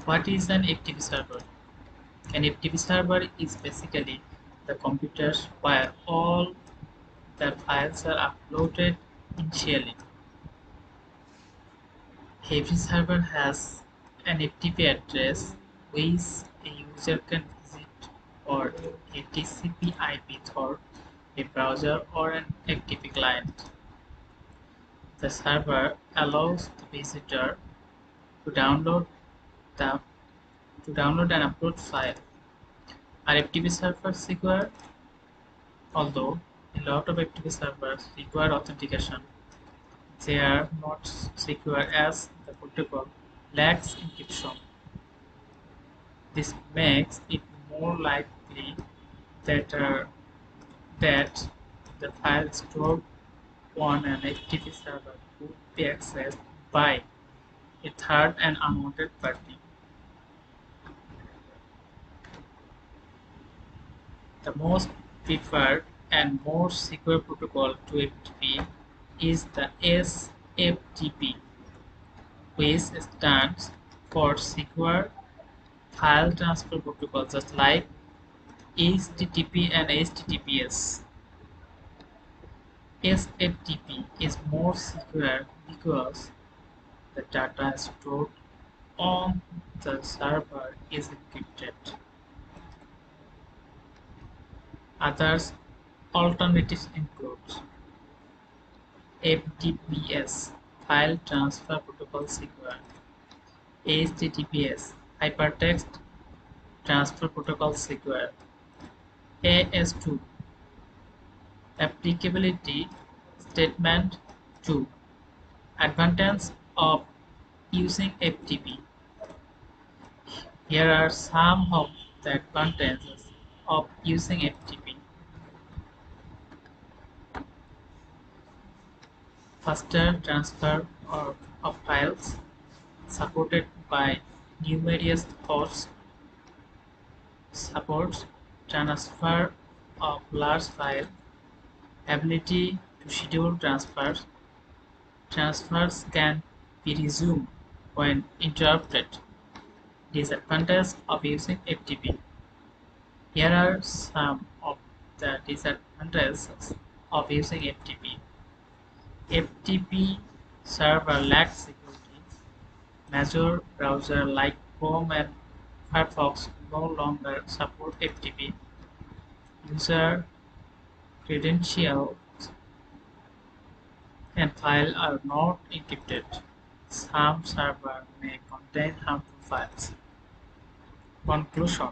What is an FTP server? An FTP server is basically the computers where all the files are uploaded initially. Every server has an FTP address which a user can visit, or a TCP/IP through a browser or an FTP client. The server allows the visitor to the download and upload file. Are FTP servers secure? Although a lot of FTP servers require authentication, they are not secure as the protocol lacks encryption. This makes it more likely that, that the file stored on an FTP server could be accessed by a third and unwanted party. The most preferred and most secure protocol to FTP is the SFTP, which stands for Secure File Transfer Protocol, just like HTTP and HTTPS. SFTP is more secure because the data stored on the server is encrypted. Other alternatives include FTPS File Transfer Protocol Secure, HTTPS Hypertext Transfer Protocol Secure, AS2 Applicability Statement 2. Advantages of using FTP. Here are some of the advantages of using FTP. Faster transfer of files, supported by numerous hosts, supports transfer of large file, ability to schedule transfers. Transfers can be resumed when interrupted. Disadvantages of using FTP. Here are some of the disadvantages of using FTP. FTP server lacks security. Major browsers like Chrome and Firefox no longer support FTP. User credentials and files are not encrypted. Some servers may contain harmful files. Conclusion: